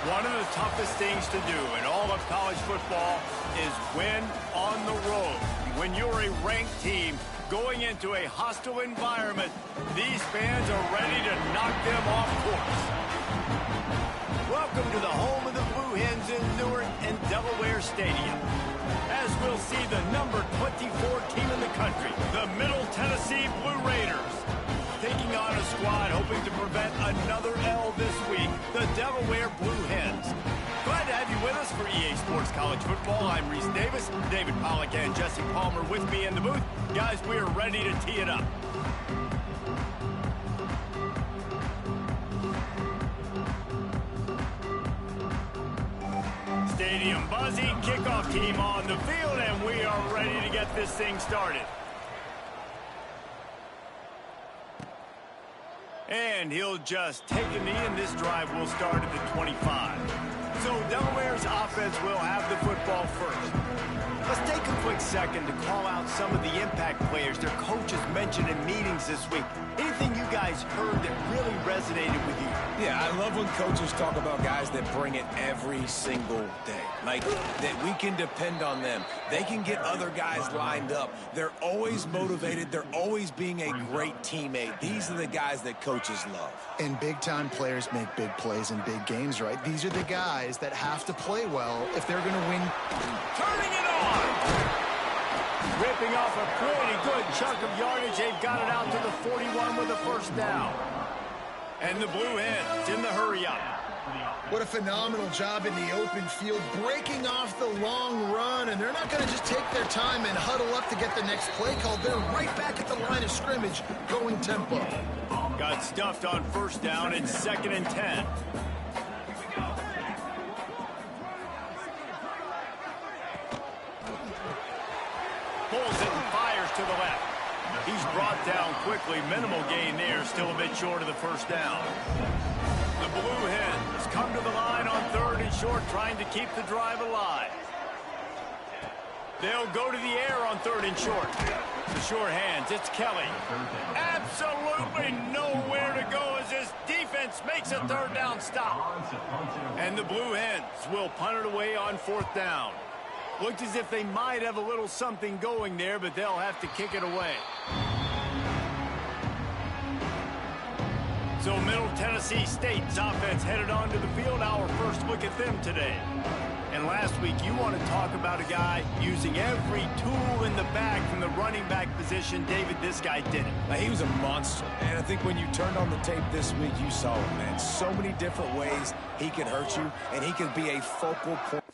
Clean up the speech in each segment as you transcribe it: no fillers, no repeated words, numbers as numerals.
One of the toughest things to do in all of college football is win on the road. When you're a ranked team going into a hostile environment, these fans are ready to knock them off course. Welcome to the home of the Blue Hens in Newark and Delaware Stadium. As we'll see the number 24 team in the country, the Middle Tennessee Blue Raiders, taking on a squad hoping to prevent another L this week, the Delaware Blue Hens. Glad to have you with us for EA Sports College Football. I'm Reese Davis, David Pollack and Jesse Palmer with me in the booth. Guys, we are ready to tee it up. Stadium buzzing, kickoff team on the field, and we are ready to get this thing started. And he'll just take a knee, and this drive will start at the 25. So Delaware's offense will have the football first. Let's take a quick second to call out some of the impact players their coaches mentioned in meetings this week. Anything you guys heard that really resonated with you? Yeah, I love when coaches talk about guys that bring it every single day. Like, that we can depend on them. They can get other guys lined up. They're always motivated. They're always being a great teammate. These are the guys that coaches love. And big-time players make big plays in big games, right? These are the guys that have to play well if they're going to win. Turning it on! Ripping off a pretty good chunk of yardage. They've got it out to the 41 with a first down. And the Blue Hens in the hurry-up. What a phenomenal job in the open field, breaking off the long run, and they're not going to just take their time and huddle up to get the next play called. They're right back at the line of scrimmage, going tempo. Got stuffed on first down. It's 2nd and 10. Pulls it and fires to the left. He's brought down quickly. Minimal gain there, still a bit short of the first down. The Blue Hens come to the line on 3rd and short, trying to keep the drive alive. They'll go to the air on 3rd and short. The short hands, it's Kelly. Absolutely nowhere to go as this defense makes a 3rd down stop. And the Blue Hens will punt it away on 4th down. Looked as if they might have a little something going there, but they'll have to kick it away. So Middle Tennessee State's offense headed onto the field. Our first look at them today. And last week, you want to talk about a guy using every tool in the bag from the running back position. David, this guy did it. He was a monster. And I think when you turned on the tape this week, you saw it, man. So many different ways he could hurt you, and he could be a focal point.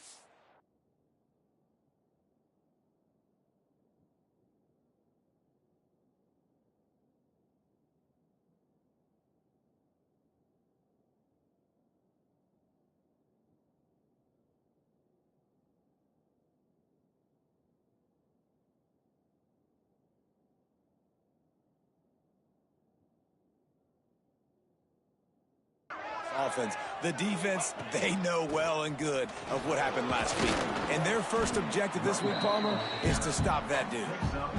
Offense. The defense, they know well and good of what happened last week. And their first objective this week, Palmer, is to stop that dude.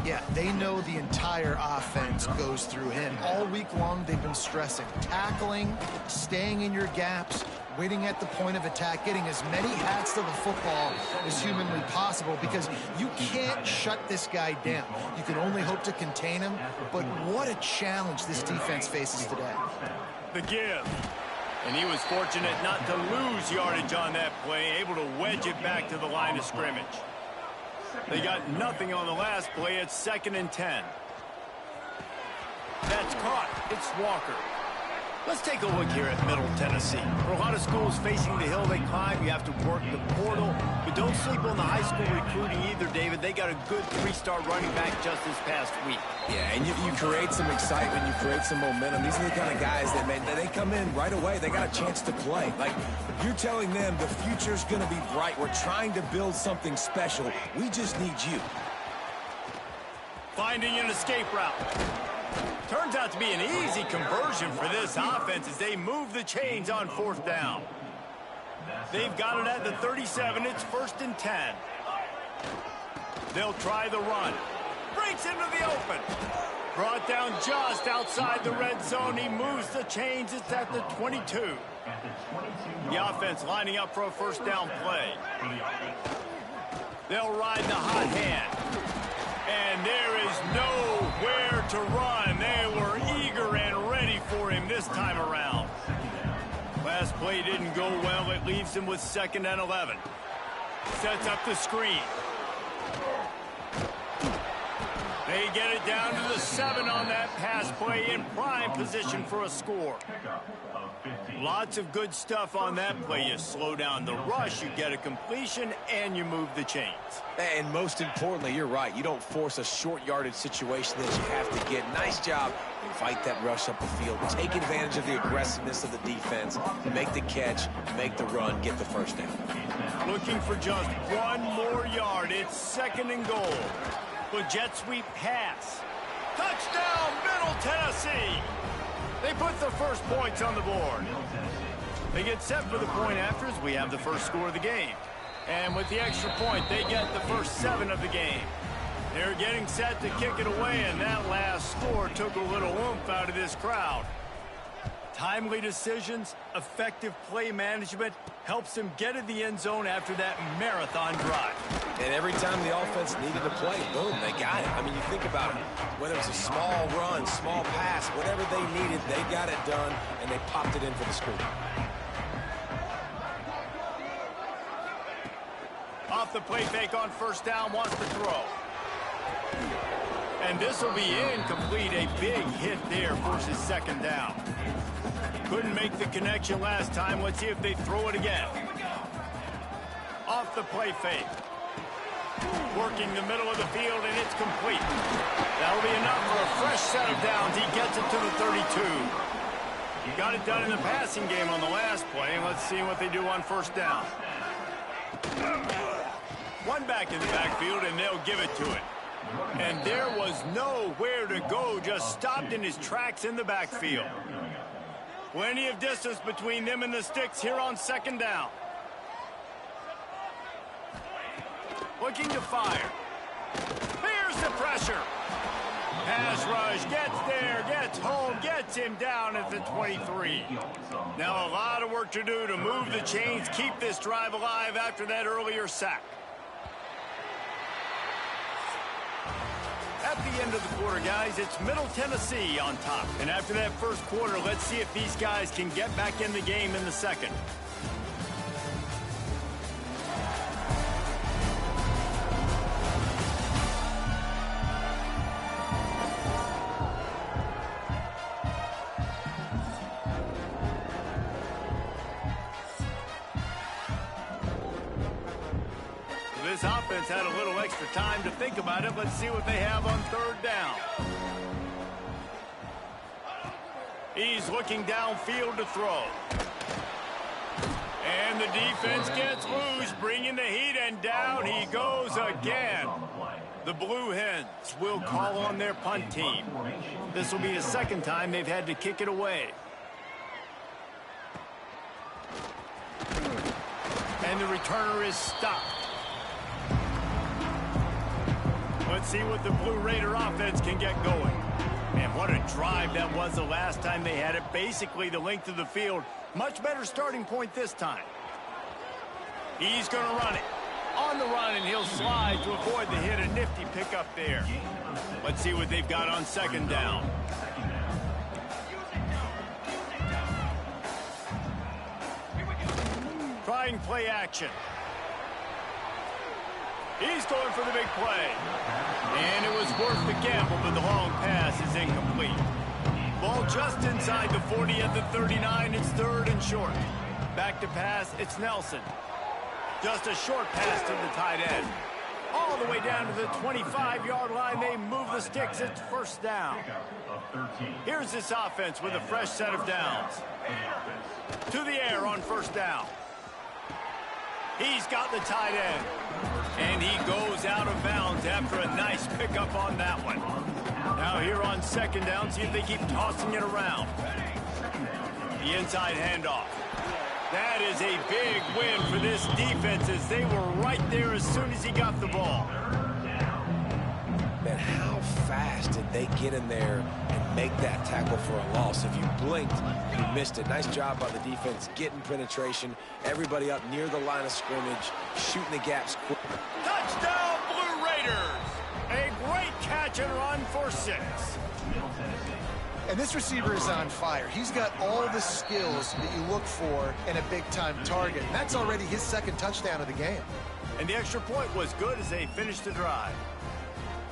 Yeah, they know the entire offense goes through him. All week long, they've been stressing tackling, staying in your gaps, waiting at the point of attack, getting as many hats to the football as humanly possible, because you can't shut this guy down. You can only hope to contain him, but what a challenge this defense faces today. The give. And he was fortunate not to lose yardage on that play, able to wedge it back to the line of scrimmage. They got nothing on the last play. It's 2nd and 10. That's caught. It's Walker. Let's take a look here at Middle Tennessee. For a lot of schools facing the hill they climb, you have to work the portal. But don't sleep on the high school recruiting either, David. They got a good 3-star running back just this past week. Yeah, and you create some excitement, you create some momentum. These are the kind of guys that, man, they come in right away. They got a chance to play. Like, you're telling them the future's going to be bright. We're trying to build something special. We just need you. Finding an escape route. Turns out to be an easy conversion for this offense as they move the chains on 4th down. They've got it at the 37. It's 1st and 10. They'll try the run. Breaks into the open. Brought down just outside the red zone. He moves the chains. It's at the 22. The offense lining up for a first down play. They'll ride the hot hand. And there is nowhere to run. They were eager and ready for him this time around. Last play didn't go well. It leaves him with 2nd and 11. Sets up the screen. They get it down to the 7 on that pass play, in prime position for a score. Lots of good stuff on that play. You slow down the rush, you get a completion, and you move the chains. And most importantly, you're right. You don't force a short yardage situation that you have to get. Nice job. Invite that rush up the field. Take advantage of the aggressiveness of the defense. Make the catch, make the run, get the first down. Looking for just 1 more yard. It's 2nd and goal. The jet sweep pass. Touchdown, Middle Tennessee. They put the first points on the board. They get set for the point after as we have the first score of the game. And with the extra point, they get the first 7 of the game. They're getting set to kick it away, and that last score took a little oomph out of this crowd. Timely decisions, effective play management helps them get in the end zone after that marathon drive. And every time the offense needed to play, boom, they got it. I mean, you think about it. Whether it's a small run, small pass, whatever they needed, they got it done, and they popped it in for the score. Off the play fake on first down, wants to throw. And this will be incomplete. A big hit there, forces 2nd down. Couldn't make the connection last time. Let's see if they throw it again. Off the play fake. Working the middle of the field, and it's complete. That'll be enough for a fresh set of downs. He gets it to the 32. Got it done in the passing game on the last play, and let's see what they do on first down. 1 back in the backfield, and they'll give it to it. And there was nowhere to go, just stopped in his tracks in the backfield. Plenty of distance between them and the sticks here on 2nd down. Looking to fire. Here's the pressure. Pass rush, gets there, gets home, gets him down at the 23. Now a lot of work to do to move the chains, keep this drive alive after that earlier sack. At the end of the quarter, guys, it's Middle Tennessee on top. And after that first quarter, let's see if these guys can get back in the game in the second. This offense had a little extra time to think about it. Let's see what they have on 3rd down. He's looking downfield to throw. And the defense gets loose, bringing the heat, and down he goes again. The Blue Hens will call on their punt team. This will be the 2nd time they've had to kick it away. And the returner is stopped. Let's see what the Blue Raider offense can get going. And what a drive that was the last time they had it. Basically the length of the field. Much better starting point this time. He's going to run it. On the run, and he'll slide to avoid the hit. A nifty pickup there. Let's see what they've got on 2nd down. Trying play action. He's going for the big play. And it was worth the gamble, but the long pass is incomplete. Ball just inside the 40 at the 39. It's 3rd and short. Back to pass, it's Nelson. Just a short pass to the tight end. All the way down to the 25-yard line. They move the sticks. It's 1st down. Here's this offense with a fresh set of downs. To the air on 1st down. He's got the tight end. And he goes out of bounds after a nice pickup on that one. Now here on 2nd down, see if they keep tossing it around. The inside handoff. That is a big win for this defense as they were right there as soon as he got the ball. man, how fast did they get in there and make that tackle for a loss? If you blinked, you missed it. Nice job by the defense getting penetration. Everybody up near the line of scrimmage, shooting the gaps quick. Touchdown, Blue Raiders! A great catch and run for 6. And this receiver is on fire. He's got all the skills that you look for in a big-time target. That's already his 2nd touchdown of the game. And the extra point was good as they finished the drive.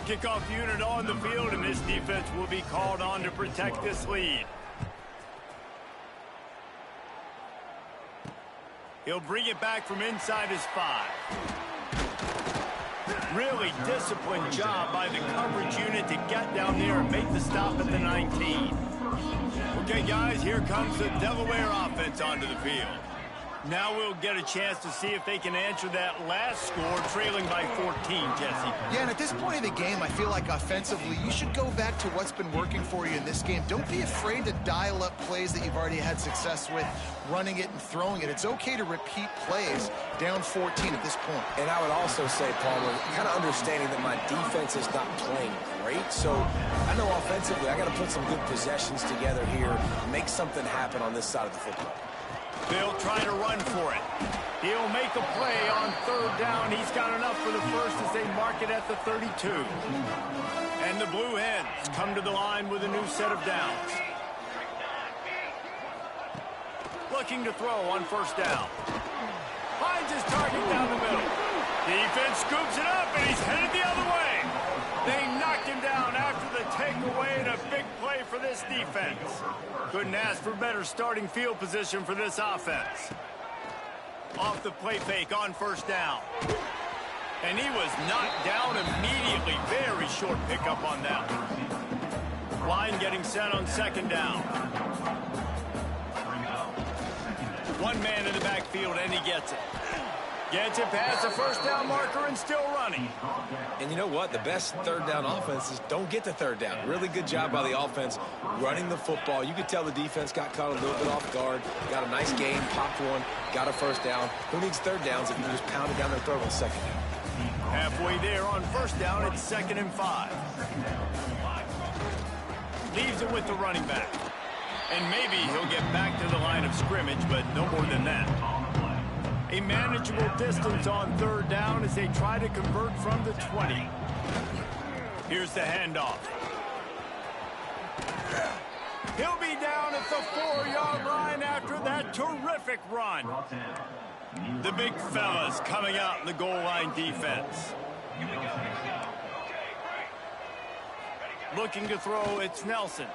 Kickoff unit on the field, and this defense will be called on to protect this lead. He'll bring it back from inside his 5. Really disciplined job by the coverage unit to get down there and make the stop at the 19. Okay, guys, here comes the Delaware offense onto the field. Now we'll get a chance to see if they can answer that last score, trailing by 14, Jesse. Yeah, and at this point of the game, I feel like offensively, you should go back to what's been working for you in this game. Don't be afraid to dial up plays that you've already had success with, running it and throwing it. It's okay to repeat plays down 14 at this point. And I would also say, Palmer, kind of understanding that my defense is not playing great, so I know offensively I got to put some good possessions together here, make something happen on this side of the football. They'll try to run for it. He'll make a play on 3rd down. He's got enough for the first as they mark it at the 32. And the Blue Hens come to the line with a new set of downs. Looking to throw on 1st down. Finds his target down the middle. Defense scoops it up, and he's headed the other way. They knocked him down after the takeaway, and a big play for this defense. Couldn't ask for better starting field position for this offense. Off the play fake on 1st down. And he was knocked down immediately. Very short pickup on that. Line getting set on 2nd down. One man in the backfield, and he gets it. Gets it past the 1st down marker and still running. And you know what? The best 3rd down offenses don't get to 3rd down. Really good job by the offense running the football. You could tell the defense got caught a little bit off guard. Got a nice game, popped one, got a 1st down. Who needs 3rd downs if you just pound it down their throat on 2nd down? Halfway there on 1st down, it's 2nd and 5. Leaves it with the running back. And maybe he'll get back to the line of scrimmage, but no more than that. A manageable distance on 3rd down as they try to convert from the 20. Here's the handoff. He'll be down at the 4-yard line after that terrific run. The big fellas coming out in the goal line defense. Looking to throw, it's Nelson.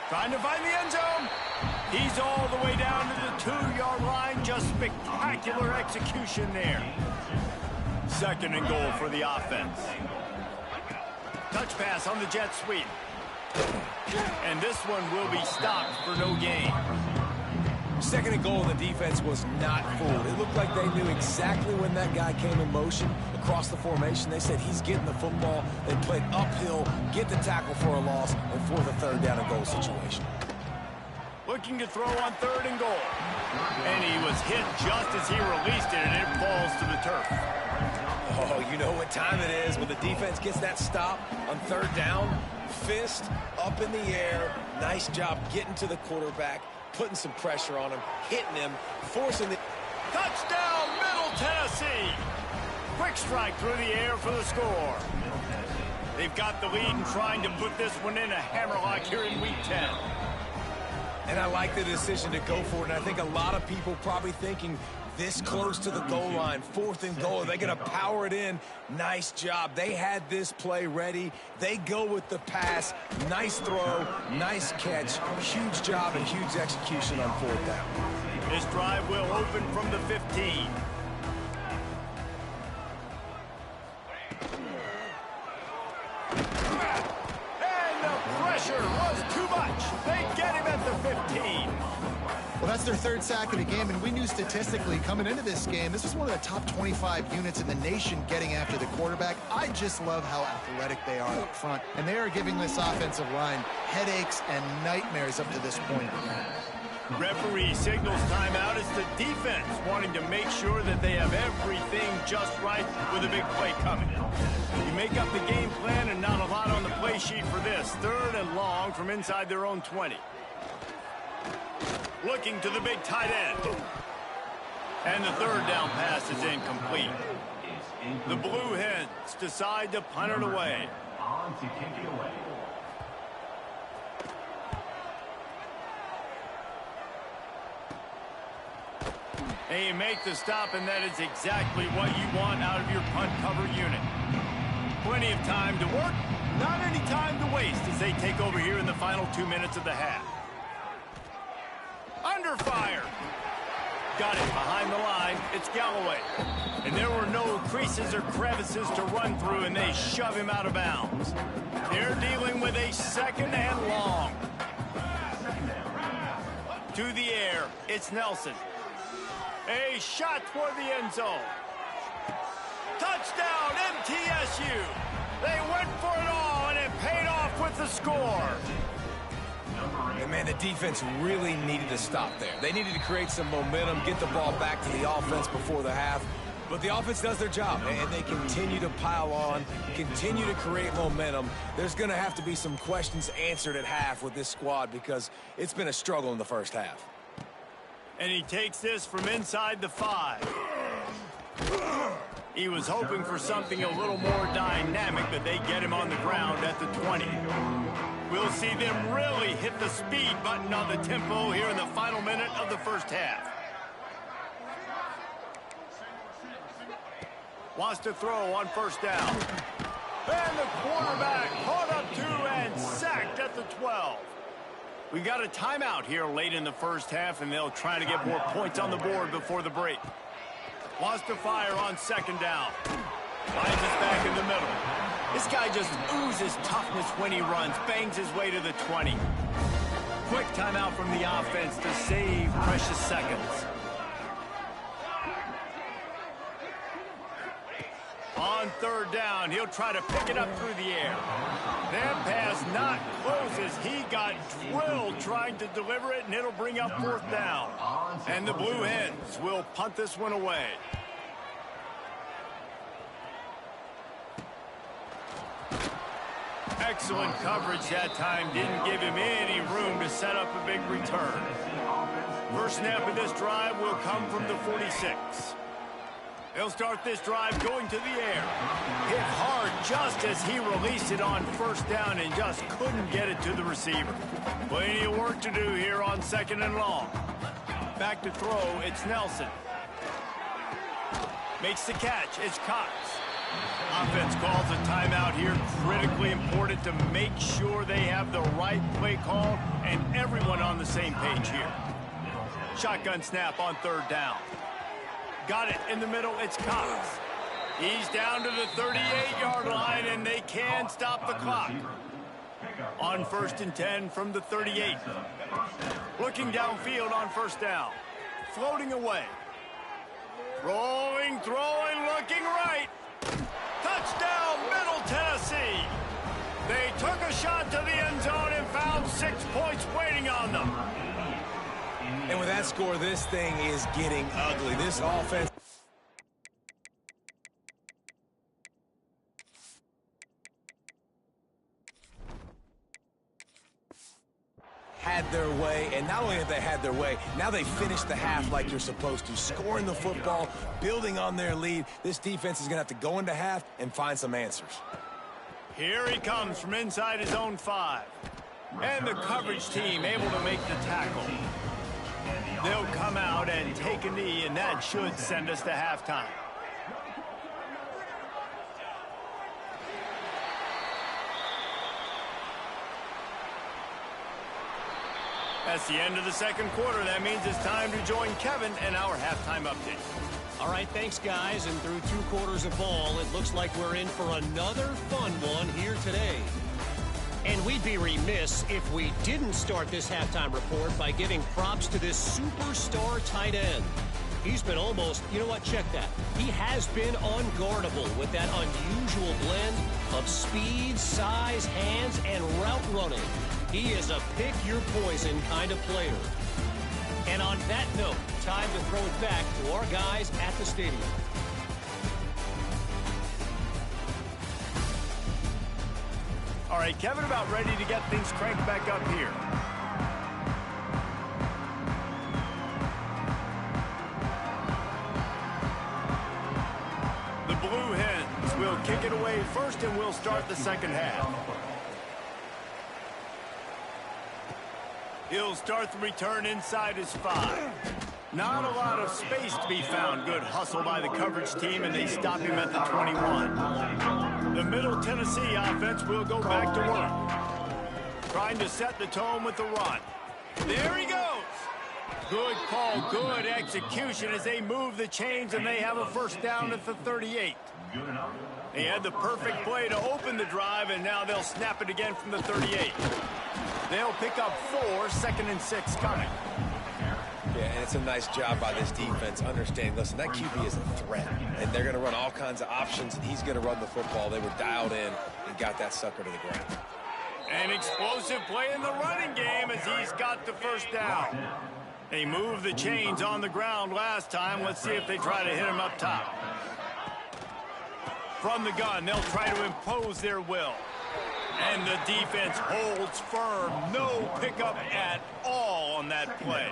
Trying to find the end zone. He's all the way down to the 2-yard line. Just spectacular execution there. 2nd and goal for the offense. Touch pass on the jet sweep. And this one will be stopped for no gain. 2nd and goal, the defense was not fooled. It looked like they knew exactly when that guy came in motion across the formation. They said he's getting the football. They played uphill, get the tackle for a loss, and for the 3rd down and goal situation. Looking to throw on 3rd and goal. And he was hit just as he released it, and it falls to the turf. Oh, you know what time it is when the defense gets that stop on 3rd down. Fist up in the air. Nice job getting to the quarterback, putting some pressure on him, hitting him, forcing the... Touchdown, Middle Tennessee! Quick strike through the air for the score. They've got the lead and trying to put this one in a hammerlock here in Week 10. And I like the decision to go for it. And I think a lot of people probably thinking this close to the goal line, 4th and goal, are they going to power it in? Nice job. They had this play ready. They go with the pass. Nice throw, nice catch. Huge job and huge execution on 4th down. This drive will open from the 15. And the pressure was too much. They get him at the 15. Well, that's their 3rd sack of the game, and we knew statistically coming into this game, this was one of the top 25 units in the nation getting after the quarterback. I just love how athletic they are up front, and they are giving this offensive line headaches and nightmares up to this point. Referee signals timeout. It's the defense wanting to make sure that they have everything just right with a big play coming. You make up the game plan and not a lot on the play sheet for this. 3rd and long from inside their own 20. Looking to the big tight end. And the 3rd down pass is incomplete. The Blue Hens decide to punt it away. On to kick it away. And you make the stop, and that is exactly what you want out of your punt cover unit. Plenty of time to work, not any time to waste as they take over here in the final 2 minutes of the half. Under fire. Got it behind the line. It's Galloway. And there were no creases or crevices to run through, and they shove him out of bounds. They're dealing with a 2nd and long. To the air, it's Nelson. A shot toward the end zone. Touchdown, MTSU. They went for it all, and it paid off with the score. And, man, the defense really needed to stop there. They needed to create some momentum, get the ball back to the offense before the half. But the offense does their job, and they continue to pile on, continue to create momentum. There's going to have to be some questions answered at half with this squad because it's been a struggle in the first half. And he takes this from inside the 5. He was hoping for something a little more dynamic, but they get him on the ground at the 20. We'll see them really hit the speed button on the tempo here in the final minute of the first half. Wants to throw on 1st down. And the quarterback caught up to and sacked at the 12. We got a timeout here late in the first half, and they'll try to get more points on the board before the break. Wants to fire on 2nd down. Finds us back in the middle. This guy just oozes toughness when he runs, bangs his way to the 20. Quick timeout from the offense to save precious seconds. On 3rd down, he'll try to pick it up through the air. That pass not close as he got drilled trying to deliver it, and it'll bring up 4th down. And the Blue Hens will punt this one away. Excellent coverage that time. Didn't give him any room to set up a big return. First snap of this drive will come from the 46. They'll start this drive going to the air. Hit hard just as he released it on 1st down and just couldn't get it to the receiver. Plenty of work to do here on 2nd and long. Back to throw, it's Nelson. Makes the catch, it's Cox. Offense calls a timeout here. Critically important to make sure they have the right play call and everyone on the same page here. Shotgun snap on 3rd down. Got it in the middle, it's Cox. He's down to the 38-yard line, and they can stop the clock. On 1st and 10 from the 38. Looking downfield on 1st down. Floating away. Rolling, throwing, looking right. Touchdown, Middle Tennessee. They took a shot to the end zone and found 6 points waiting on them. And with that score, this thing is getting ugly. This offense had their way, and not only have they had their way, now they finished the half like you're supposed to, scoring the football, building on their lead. This defense is going to have to go into half and find some answers. Here he comes from inside his own 5. And the coverage team able to make the tackle. They'll come out and take a knee, and that should send us to halftime. That's the end of the 2nd quarter. That means it's time to join Kevin and our halftime update. All right, thanks, guys. And through 2 quarters of ball, it looks like we're in for another fun one here today. And we'd be remiss if we didn't start this halftime report by giving props to this superstar tight end. He's been almost, you know what, check that. He has been unguardable with that unusual blend of speed, size, hands, and route running. He is a pick-your-poison kind of player. And on that note, time to throw it back to our guys at the stadium. All right, Kevin, about ready to get things cranked back up here. The Blue Hens will kick it away first, and we'll start the second half. He'll start the return inside his 5. Not a lot of space to be found. Good hustle by the coverage team, and they stop him at the 21. The Middle Tennessee offense will go back to work. Trying to set the tone with the run. There he goes. Good call, good execution as they move the chains, and they have a first down at the 38. They had the perfect play to open the drive, and now they'll snap it again from the 38. They'll pick up 4, 2nd and 6 coming. Yeah, and it's a nice job by this defense understanding, listen, that QB is a threat, and they're going to run all kinds of options, and he's going to run the football. They were dialed in and got that sucker to the ground. An explosive play in the running game as he's got the first down. They moved the chains on the ground last time. Let's see if they try to hit him up top. From the gun, they'll try to impose their will. And the defense holds firm. No pickup at all on that play.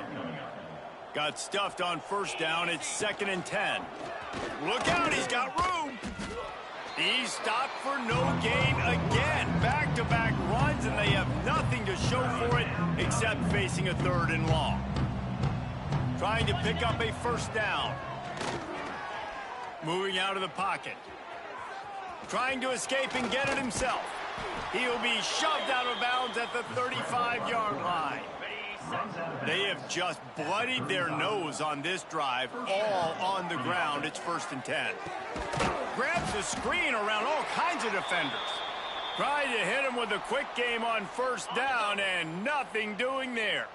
Got stuffed on first down. It's 2nd and 10. Look out, he's got room. He's stopped for no gain again. Back-to-back runs, and they have nothing to show for it except facing a 3rd and long. Trying to pick up a first down. Moving out of the pocket. Trying to escape and get it himself. He'll be shoved out of bounds at the 35-yard line. They have just bloodied their nose on this drive, all on the ground. It's 1st and 10. Grabs the screen around all kinds of defenders. Tried to hit him with a quick game on first down, and nothing doing there.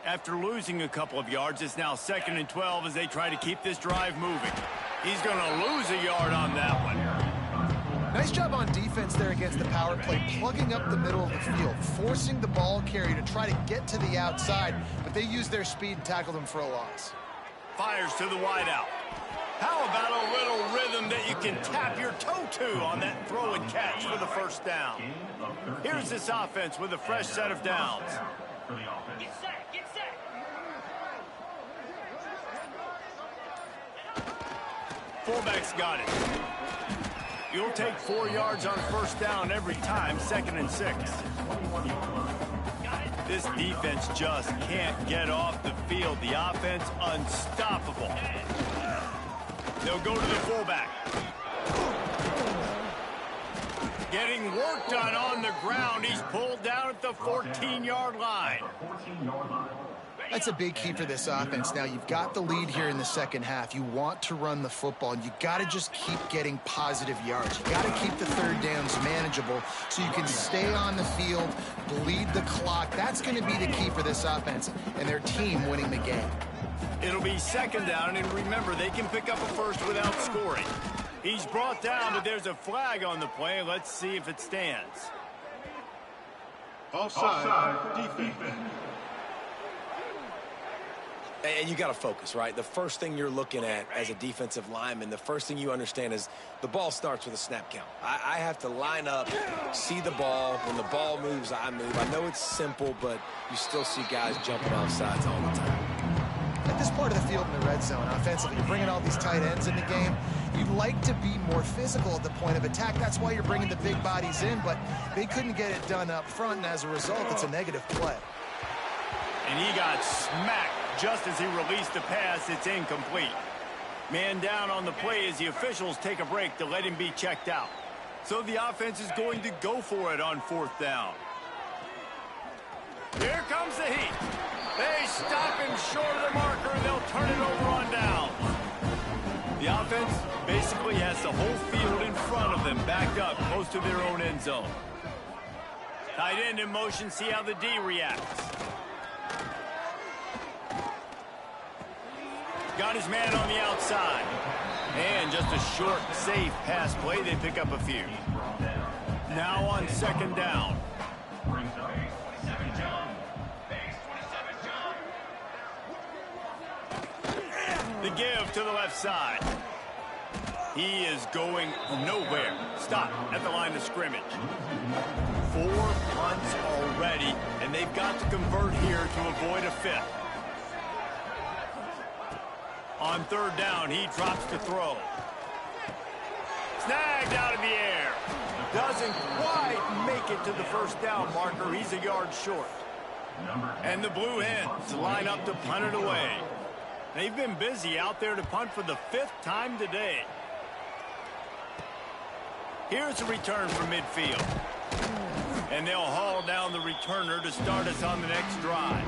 After losing a couple of yards, it's now 2nd and 12 as they try to keep this drive moving. He's going to lose a yard on that one. Nice job on defense there against the power play, plugging up the middle of the field, forcing the ball carrier to try to get to the outside, but they used their speed and tackled him for a loss. Fires to the wideout. How about a little rhythm that you can tap your toe to on that throw and catch for the first down? Here's this offense with a fresh set of downs. Get set, get set. Fullback's got it. You'll take 4 yards on first down every time, 2nd and 6. This defense just can't get off the field. The offense unstoppable. They'll go to the fullback. Getting work done on the ground. He's pulled down at the 14-yard line. That's a big key for this offense. Now, you've got the lead here in the second half. You want to run the football, and you got to just keep getting positive yards. You got to keep the third downs manageable so you can stay on the field, bleed the clock. That's going to be the key for this offense and their team winning the game. It'll be 2nd down, and remember, they can pick up a first without scoring. He's brought down, but there's a flag on the play. Let's see if it stands. Offside, defense. And you got to focus, right? The first thing you're looking at as a defensive lineman, the first thing you understand is the ball starts with a snap count. I have to line up, see the ball. When the ball moves, I move. I know it's simple, but you still see guys jumping off sides all the time. At this part of the field in the red zone, offensively, you're bringing all these tight ends in the game. You'd like to be more physical at the point of attack. That's why you're bringing the big bodies in, but they couldn't get it done up front, and as a result, it's a negative play. And he got smacked just as he released the pass. It's incomplete. Man down on the play as the officials take a break to let him be checked out. So the offense is going to go for it on 4th down. Here comes the heat. They stop him short of the marker, and they'll turn it over on down. The offense basically has the whole field in front of them, backed up close to their own end zone. Tight end in motion, see how the D reacts. Got his man on the outside. And just a short, safe pass play. They pick up a few. Now on 2nd down. The give to the left side. He is going nowhere. Stop at the line of scrimmage. 4 punts already, and they've got to convert here to avoid a 5th. On 3rd down, he drops to throw. Snagged out of the air. Doesn't quite make it to the 1st down marker. He's a yard short. And the Blue Hens line up to punt it away. They've been busy out there to punt for the 5th time today. Here's a return from midfield. And they'll haul down the returner to start us on the next drive.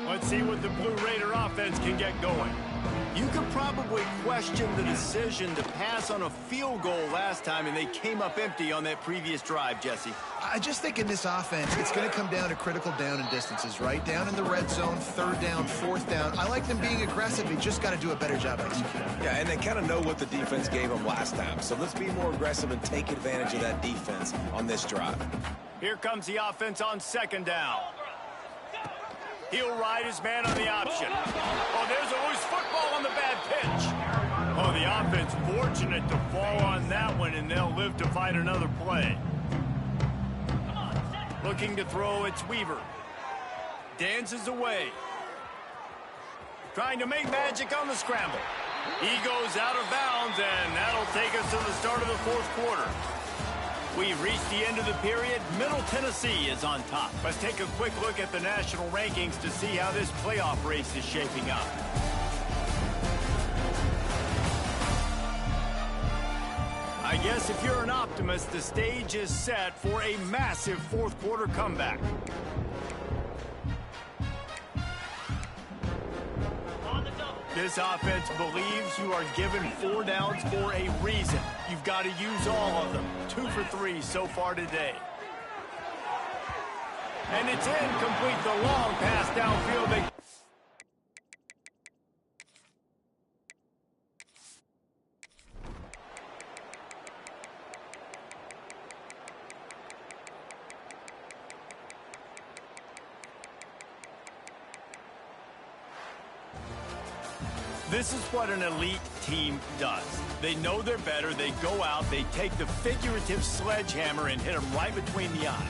Let's see what the Blue Raider offense can get going. You could probably question the decision to pass on a field goal last time, and they came up empty on that previous drive, Jesse. I just think in this offense, it's going to come down to critical down and distances, right? Down in the red zone, 3rd down, 4th down. I like them being aggressive. They just got to do a better job executing. Yeah, and they kind of know what the defense gave them last time. So let's be more aggressive and take advantage of that defense on this drive. Here comes the offense on 2nd down. He'll ride his man on the option. Oh, there's a loose football on the bad pitch. Oh, the offense fortunate to fall on that one, and they'll live to fight another play. Looking to throw, it's Weaver. Dances away. Trying to make magic on the scramble. He goes out of bounds, and that'll take us to the start of the 4th quarter. We've reached the end of the period. Middle Tennessee is on top. Let's take a quick look at the national rankings to see how this playoff race is shaping up. I guess if you're an optimist, the stage is set for a massive 4th quarter comeback. This offense believes you are given 4 downs for a reason. You've got to use all of them. 2 for 3 so far today. And it's incomplete. The long pass downfield. This is what an elite team does. They know they're better. They go out. They take the figurative sledgehammer and hit them right between the eyes.